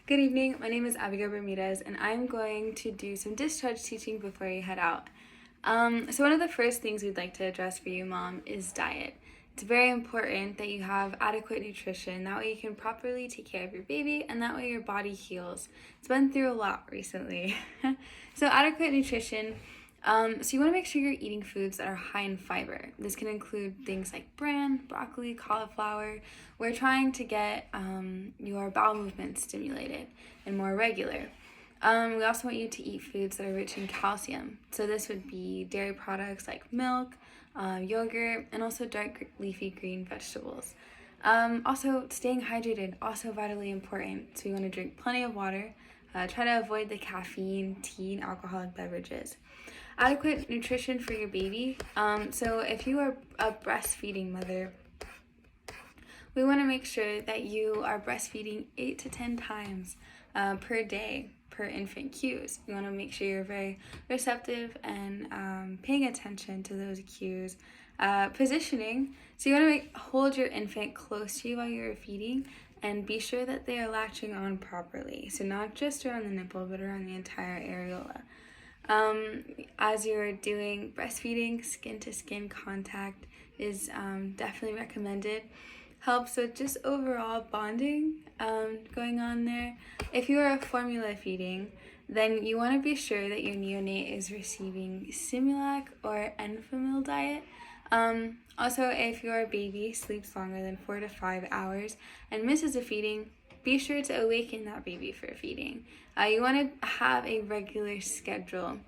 Good evening, my name is Abigail Bermudez, and I'm going to do some discharge teaching before you head out. So one of the first things we'd like to address for you, Mom, is diet. It's very important that you have adequate nutrition. That way you can properly take care of your baby, and that way your body heals. It's been through a lot recently. So adequate nutrition. So you want to make sure you're eating foods that are high in fiber. This can include things like bran, broccoli, cauliflower. We're trying to get your bowel movement stimulated and more regular. We also want you to eat foods that are rich in calcium. So this would be dairy products like milk, yogurt, and also dark leafy green vegetables. Also, staying hydrated, also vitally important. So you want to drink plenty of water. Try to avoid the caffeine, tea, and alcoholic beverages. Adequate nutrition for your baby. So if you are a breastfeeding mother, we want to make sure that you are breastfeeding 8 to 10 times per day per infant cues. You want to make sure you're very receptive and paying attention to those cues. Positioning. So you want to hold your infant close to you while you're feeding and be sure that they are latching on properly. So not just around the nipple, but around the entire areola. As you're doing breastfeeding, skin-to-skin contact is definitely recommended. Helps with just overall bonding going on there. If you are formula feeding, then you want to be sure that your neonate is receiving Similac or Enfamil diet. Also, if your baby sleeps longer than 4 to 5 hours and misses a feeding, be sure to awaken that baby for feeding. You want to have a regular schedule.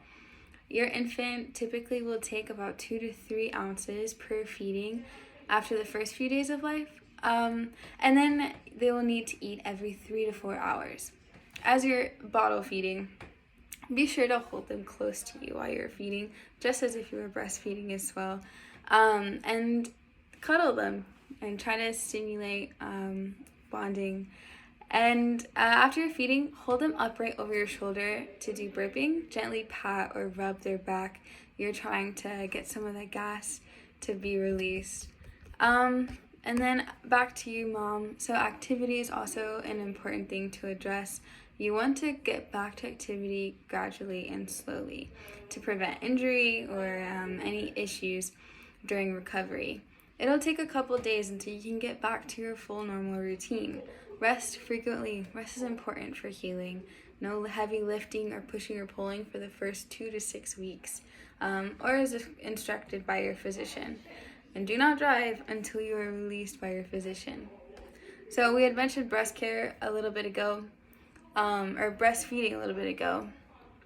Your infant typically will take about 2 to 3 ounces per feeding after the first few days of life, and then they will need to eat every 3 to 4 hours. As you're bottle feeding, be sure to hold them close to you while you're feeding, just as if you were breastfeeding as well, and cuddle them and try to stimulate bonding. And after you're feeding, hold them upright over your shoulder to do burping. Gently pat or rub their back. You're trying to get some of the gas to be released. And then back to you, Mom. So activity is also an important thing to address. You want to get back to activity gradually and slowly to prevent injury or any issues during recovery. It'll take a couple days until you can get back to your full normal routine. Rest frequently. Rest is important for healing. No heavy lifting or pushing or pulling for the first 2 to 6 weeks, or as instructed by your physician. And do not drive until you are released by your physician. So we had mentioned breast care a little bit ago, or breastfeeding a little bit ago.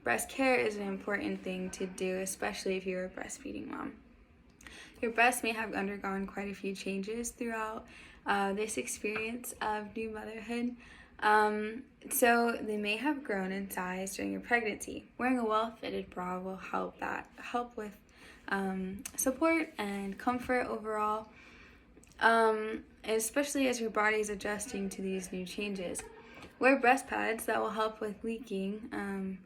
Breast care is an important thing to do, especially if you're a breastfeeding mom. Your breast may have undergone quite a few changes throughout this experience of new motherhood. So they may have grown in size during your pregnancy. Wearing a well-fitted bra will help with support and comfort overall, especially as your body is adjusting to these new changes. Wear breast pads that will help with leaking, and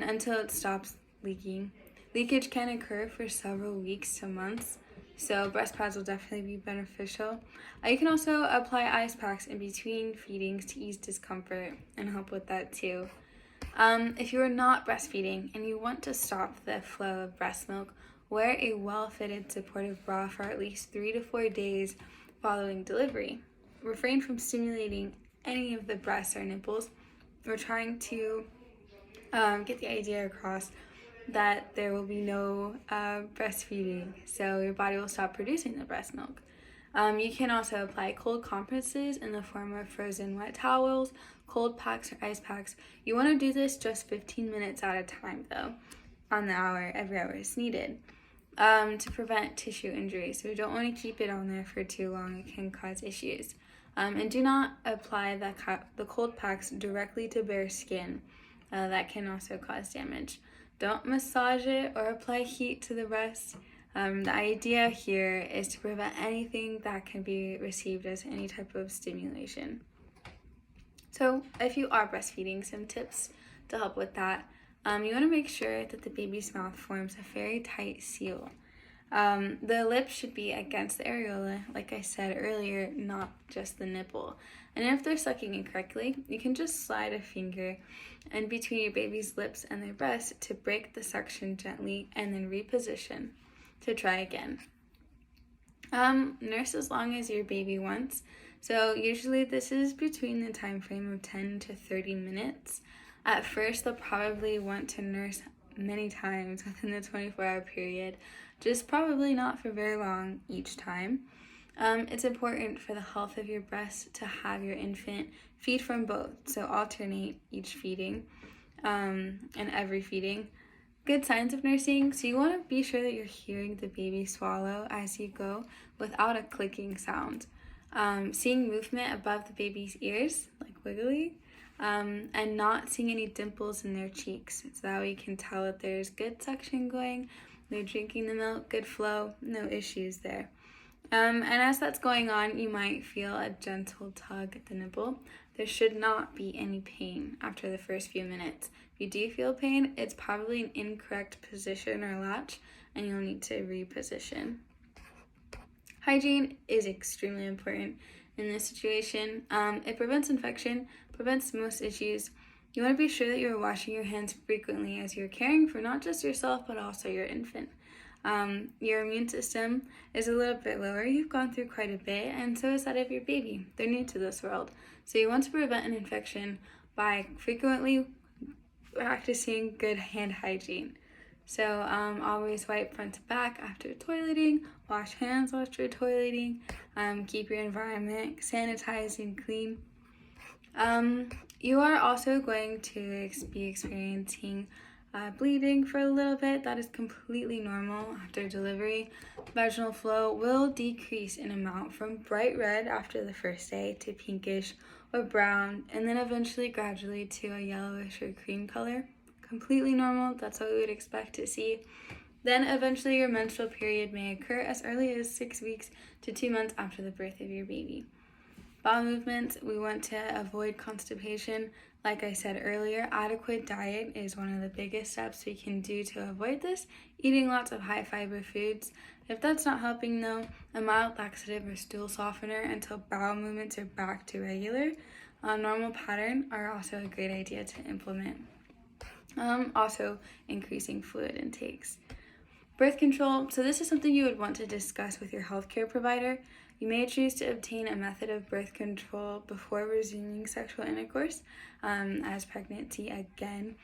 until it stops leaking. Leakage can occur for several weeks to months, so breast pads will definitely be beneficial. You can also apply ice packs in between feedings to ease discomfort and help with that too. If you are not breastfeeding and you want to stop the flow of breast milk, wear a well-fitted supportive bra for at least 3 to 4 days following delivery. Refrain from stimulating any of the breasts or nipples. We're trying to get the idea across that there will be no breastfeeding, so your body will stop producing the breast milk. You can also apply cold compresses in the form of frozen wet towels, cold packs, or ice packs. You want to do this just 15 minutes at a time, though, on the hour, every hour is needed, to prevent tissue injury. So you don't want to keep it on there for too long. It can cause issues. And do not apply the cold packs directly to bare skin. That can also cause damage. Don't massage it or apply heat to the breast. The idea here is to prevent anything that can be received as any type of stimulation. So if you are breastfeeding, some tips to help with that. You want to make sure that the baby's mouth forms a very tight seal. The lips should be against the areola, like I said earlier, not just the nipple. And if they're sucking incorrectly, you can just slide a finger in between your baby's lips and their breast to break the suction gently and then reposition to try again. Nurse as long as your baby wants. So usually this is between the time frame of 10 to 30 minutes. At first, they'll probably want to nurse many times within the 24-hour period, just probably not for very long each time. It's important for the health of your breast to have your infant feed from both, so alternate each feeding and every feeding. Good signs of nursing, so you want to be sure that you're hearing the baby swallow as you go without a clicking sound. Seeing movement above the baby's ears, like wiggly, and not seeing any dimples in their cheeks. So that way you can tell that there's good suction going, they're drinking the milk, good flow, no issues there. And as that's going on, you might feel a gentle tug at the nipple. There should not be any pain after the first few minutes. If you do feel pain, it's probably an incorrect position or latch, and you'll need to reposition. Hygiene is extremely important in this situation. It prevents infection, prevents most issues. You want to be sure that you're washing your hands frequently as you're caring for not just yourself, but also your infant. Your immune system is a little bit lower. You've gone through quite a bit, and so is that of your baby. They're new to this world. So you want to prevent an infection by frequently practicing good hand hygiene. So always wipe front to back after toileting, wash hands after toileting, keep your environment sanitized and clean. You are also going to be experiencing bleeding for a little bit. That is completely normal after delivery. Vaginal flow will decrease in amount from bright red after the first day to pinkish or brown, and then eventually gradually to a yellowish or cream color. Completely normal, that's what we would expect to see. Then eventually your menstrual period may occur as early as 6 weeks to 2 months after the birth of your baby. Bowel movements, we want to avoid constipation. Like I said earlier, adequate diet is one of the biggest steps we can do to avoid this. Eating lots of high fiber foods. If that's not helping though, a mild laxative or stool softener until bowel movements are back to regular. A normal pattern are also a great idea to implement. Also increasing fluid intakes. Birth control, so this is something you would want to discuss with your healthcare provider. You may choose to obtain a method of birth control before resuming sexual intercourse, as pregnancy again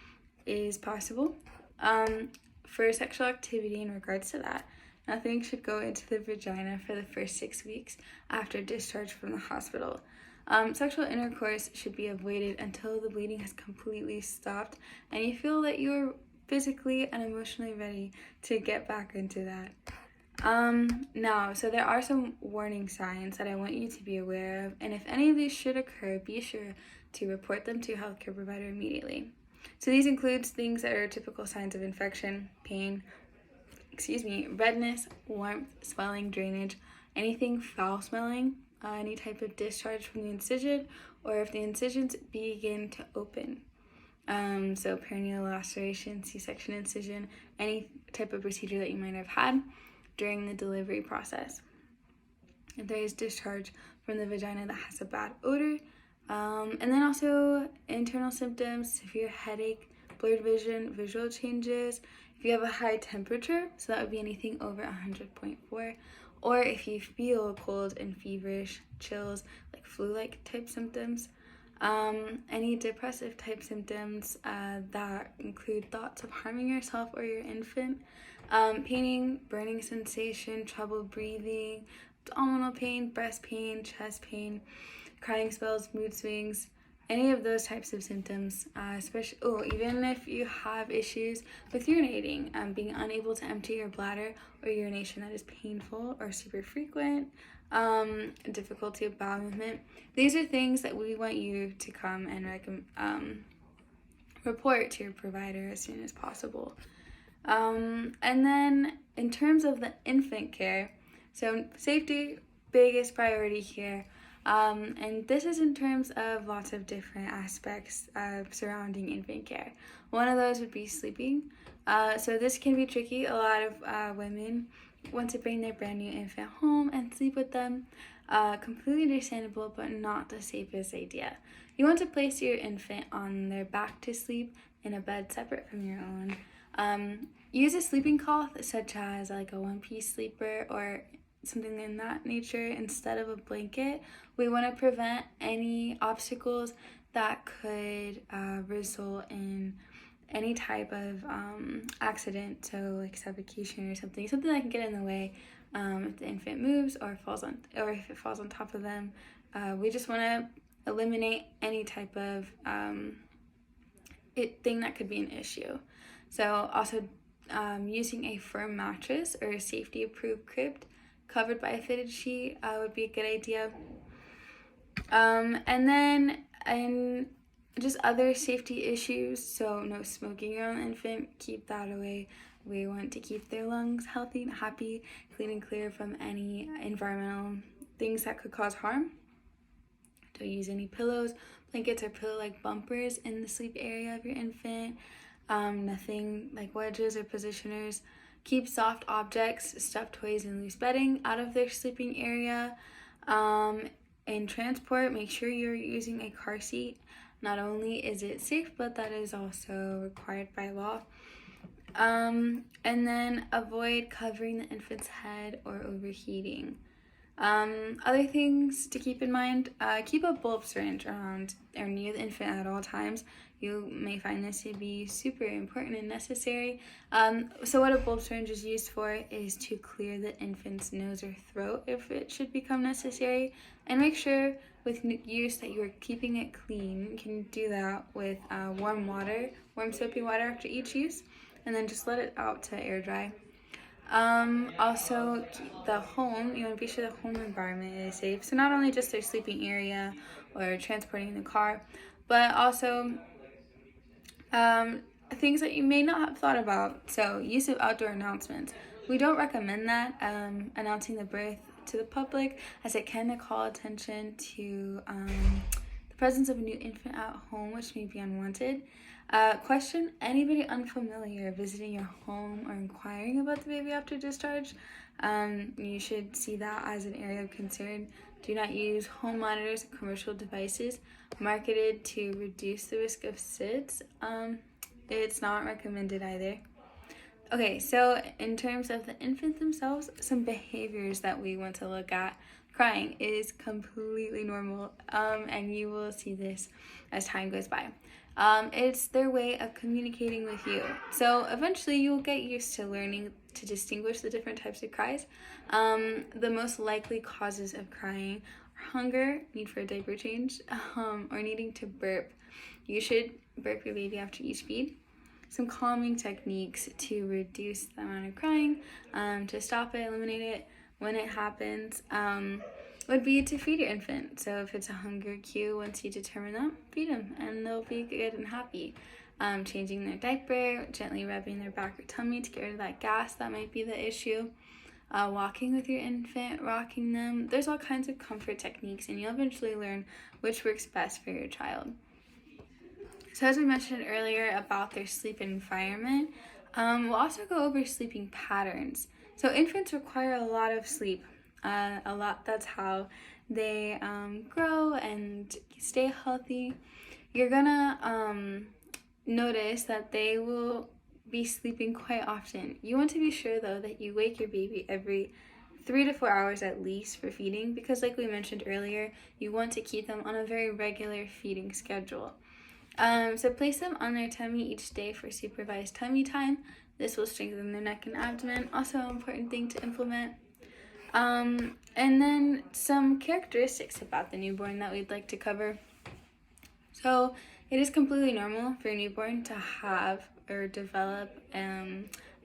is possible. For sexual activity in regards to that, nothing should go into the vagina for the first 6 weeks after discharge from the hospital. Sexual intercourse should be avoided until the bleeding has completely stopped and you feel that you're physically and emotionally ready to get back into that. Now, so there are some warning signs that I want you to be aware of, and if any of these should occur, be sure to report them to your healthcare provider immediately. So these include things that are typical signs of infection, pain, redness, warmth, swelling, drainage, anything foul smelling, any type of discharge from the incision, or if the incisions begin to open. So perineal laceration, C-section incision, any type of procedure that you might have had during the delivery process. If there is discharge from the vagina that has a bad odor, and then also internal symptoms, severe headache, blurred vision, visual changes, if you have a high temperature, so that would be anything over 100.4, or if you feel cold and feverish, chills, like flu-like type symptoms, any depressive type symptoms that include thoughts of harming yourself or your infant, pain, burning sensation, trouble breathing, abdominal pain, breast pain, chest pain, crying spells, mood swings, any of those types of symptoms, even if you have issues with urinating, being unable to empty your bladder or urination that is painful or super frequent, difficulty of bowel movement. These are things that we want you to come and report to your provider as soon as possible. And then in terms of the infant care, so safety, biggest priority here. And this is in terms of lots of different aspects surrounding infant care. One of those would be sleeping. So this can be tricky. A lot of women want to bring their brand new infant home and sleep with them. Completely understandable, but not the safest idea. You want to place your infant on their back to sleep in a bed separate from your own. Use a sleeping cloth such as like a one-piece sleeper or something in that nature instead of a blanket. We want to prevent any obstacles that could result in any type of accident, so like suffocation or something that can get in the way if the infant moves or if it falls on top of them. We just want to eliminate any type of thing that could be an issue. So also using a firm mattress or a safety approved crib covered by a fitted sheet would be a good idea. And just other safety issues, so no smoking around the infant, keep that away. We want to keep their lungs healthy and happy, clean and clear from any environmental things that could cause harm. Don't use any pillows, blankets, or pillow-like bumpers in the sleep area of your infant. Nothing like wedges or positioners. Keep soft objects, stuffed toys, and loose bedding out of their sleeping area. In transport, make sure you're using a car seat. Not only is it safe, but that is also required by law. And then avoid covering the infant's head or overheating. Other things to keep in mind, keep a bulb syringe around or near the infant at all times. You may find this to be super important and necessary. So what a bulb syringe is used for is to clear the infant's nose or throat if it should become necessary. And make sure with use that you're keeping it clean. You can do that with warm soapy water after each use, and then just let it out to air dry. Also, the home, you want to be sure the home environment is safe. So not only just their sleeping area or transporting in the car, but also things that you may not have thought about. So use of outdoor announcements. We don't recommend that, announcing the birth to the public, as it can call attention to the presence of a new infant at home, which may be unwanted. Question anybody unfamiliar visiting your home or inquiring about the baby after discharge. You should see that as an area of concern. Do not use home monitors or commercial devices marketed to reduce the risk of SIDS. It's not recommended either. Okay, so in terms of the infant themselves, some behaviors that we want to look at. Crying is completely normal, and you will see this as time goes by. It's their way of communicating with you. So eventually you'll get used to learning to distinguish the different types of cries. The most likely causes of crying are hunger, need for a diaper change, or needing to burp. You should burp your baby after each feed. Some calming techniques to reduce the amount of crying, to stop it, eliminate it when it happens, would be to feed your infant. So if it's a hunger cue, once you determine that, feed them and they'll be good and happy. Changing their diaper, gently rubbing their back or tummy to get rid of that gas that might be the issue. Walking with your infant, rocking them. There's all kinds of comfort techniques, and you'll eventually learn which works best for your child. So as we mentioned earlier about their sleep environment, we'll also go over sleeping patterns. So infants require a lot of sleep. That's how they grow and stay healthy. You're gonna notice that they will be sleeping quite often. You want to be sure though that you wake your baby every 3 to 4 hours at least for feeding, because like we mentioned earlier, you want to keep them on a very regular feeding schedule. So place them on their tummy each day for supervised tummy time. This will strengthen their neck and abdomen. Also an important thing to implement. And then some characteristics about the newborn that we'd like to cover. So it is completely normal for a newborn to have or develop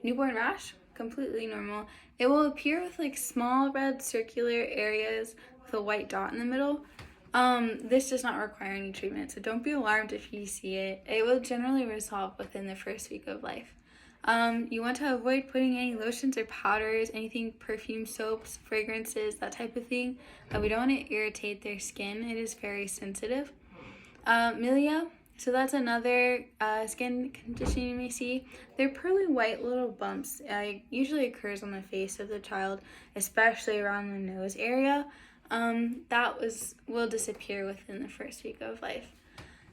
newborn rash. Completely normal. It will appear with like small red circular areas with a white dot in the middle. This does not require any treatment, so don't be alarmed if you see it. It will generally resolve within the first week of life. You want to avoid putting any lotions or powders, anything perfume, soaps, fragrances, that type of thing. We don't want to irritate their skin. It is very sensitive. Milia, So that's another skin condition you may see. They're pearly white little bumps. Usually occurs on the face of the child, especially around the nose area. Will disappear within the first week of life.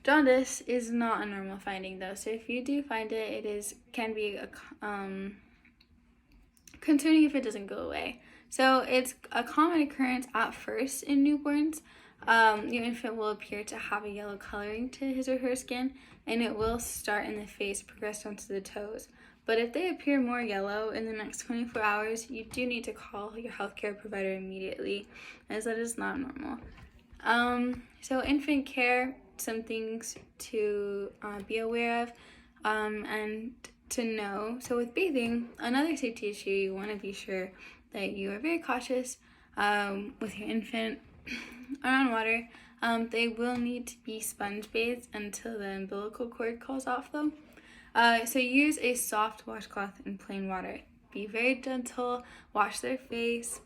Jaundice is not a normal finding though, so if you do find it, can be concerning if it doesn't go away. So it's a common occurrence at first in newborns. Your infant will appear to have a yellow coloring to his or her skin, and it will start in the face, progress down to the toes. But if they appear more yellow in the next 24 hours, you do need to call your healthcare provider immediately, as that is not normal. So infant care, some things to be aware of and to know. So with bathing, another safety issue, you want to be sure that you are very cautious with your infant around water. They will need to be sponge bathed until the umbilical cord calls off though. So use a soft washcloth in plain water. Be very gentle, wash their face,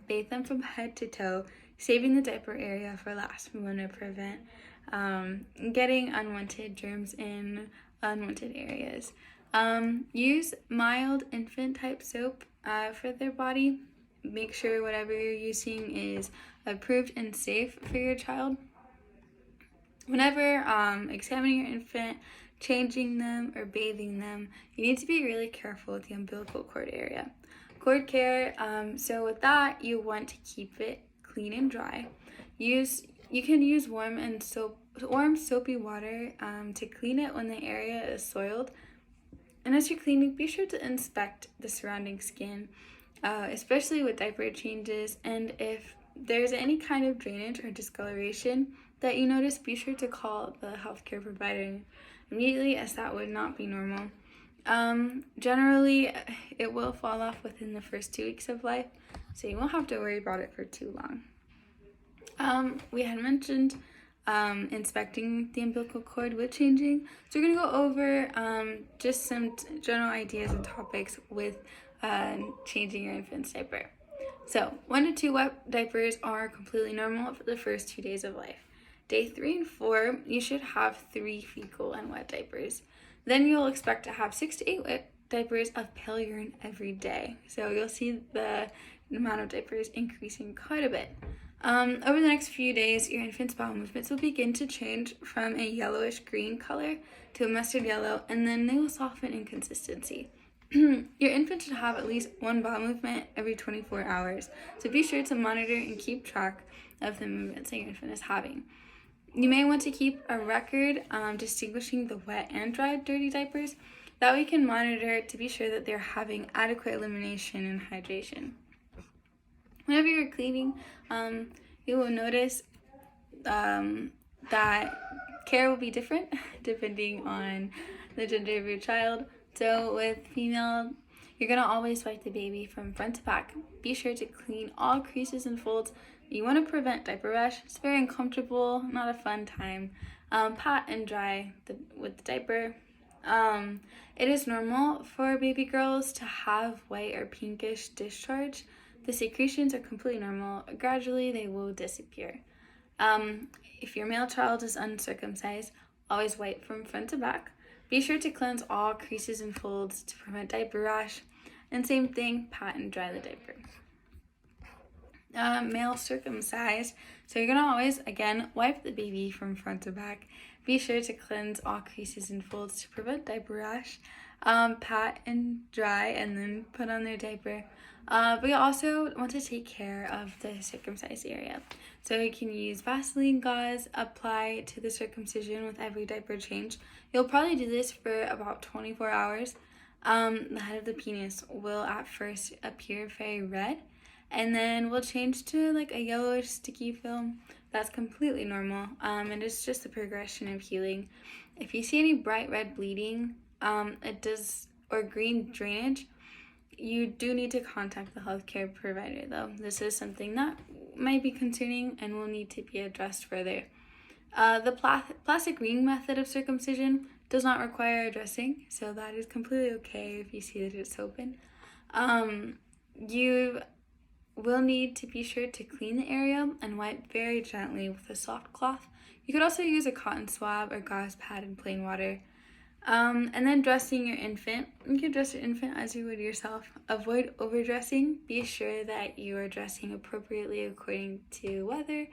bathe them from head to toe, saving the diaper area for last. We want to prevent getting unwanted germs in unwanted areas. Use mild infant type soap for their body. Make sure whatever you're using is approved and safe for your child. Whenever examining your infant, changing them, or bathing them, you need to be really careful with the umbilical cord area. Cord care, so with that, you want to keep it clean and dry. You can use warm soapy water to clean it when the area is soiled. And as you're cleaning, be sure to inspect the surrounding skin, especially with diaper changes. And if there's any kind of drainage or discoloration that you notice, be sure to call the healthcare provider immediately, as that would not be normal. Generally, it will fall off within the first 2 weeks of life, so you won't have to worry about it for too long. We had mentioned inspecting the umbilical cord with changing. So we're going to go over just some general ideas and topics with changing your infant's diaper. So 1 to 2 wet diapers are completely normal for the first 2 days of life. Day 3 and 4, you should have 3 fecal and wet diapers. Then you'll expect to have 6 to 8 wet diapers of pale urine every day. So you'll see the amount of diapers increasing quite a bit. Over the next few days, your infant's bowel movements will begin to change from a yellowish green color to a mustard yellow, and then they will soften in consistency. Your infant should have at least 1 bowel movement every 24 hours, so be sure to monitor and keep track of the movements that your infant is having. You may want to keep a record distinguishing the wet and dry dirty diapers. That way you can monitor to be sure that they're having adequate elimination and hydration. Whenever you're cleaning, you will notice that care will be different depending on the gender of your child. So with female, you're going to always wipe the baby from front to back. Be sure to clean all creases and folds. You want to prevent diaper rash. It's very uncomfortable, not a fun time. Pat and dry with the diaper. It is normal for baby girls to have white or pinkish discharge. The secretions are completely normal. Gradually, they will disappear. If your male child is uncircumcised, always wipe from front to back. Be sure to cleanse all creases and folds to prevent diaper rash. And same thing, pat and dry the diaper. Male circumcised, so you're going to always, again, wipe the baby from front to back. Be sure to cleanse all creases and folds to prevent diaper rash. Pat and dry, and then put on their diaper. But you also want to take care of the circumcised area. So you can use Vaseline gauze, apply to the circumcision with every diaper change. You'll probably do this for about 24 hours. The head of the penis will at first appear very red, and then will change to like a yellowish sticky film. That's completely normal, and it's just the progression of healing. If you see any bright red bleeding, or green drainage, you do need to contact the healthcare provider though. This is something that might be concerning and will need to be addressed further. The plastic ring method of circumcision does not require dressing, so that is completely okay if you see that it's open. You will need to be sure to clean the area and wipe very gently with a soft cloth. You could also use a cotton swab or gauze pad in plain water. And then dressing your infant. You can dress your infant as you would yourself. Avoid overdressing. Be sure that you are dressing appropriately according to weather.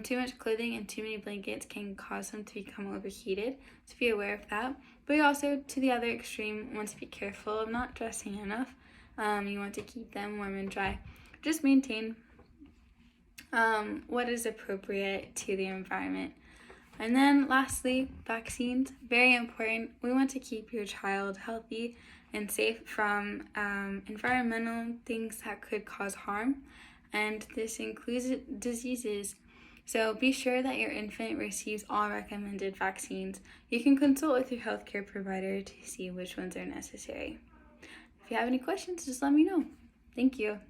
Too much clothing and too many blankets can cause them to become overheated, so be aware of that. But you also, to the other extreme, want to be careful of not dressing enough. You want to keep them warm and dry. Just maintain what is appropriate to the environment. And then lastly, vaccines, very important. We want to keep your child healthy and safe from environmental things that could cause harm, and this includes diseases. So be sure that your infant receives all recommended vaccines. You can consult with your healthcare provider to see which ones are necessary. If you have any questions, just let me know. Thank you.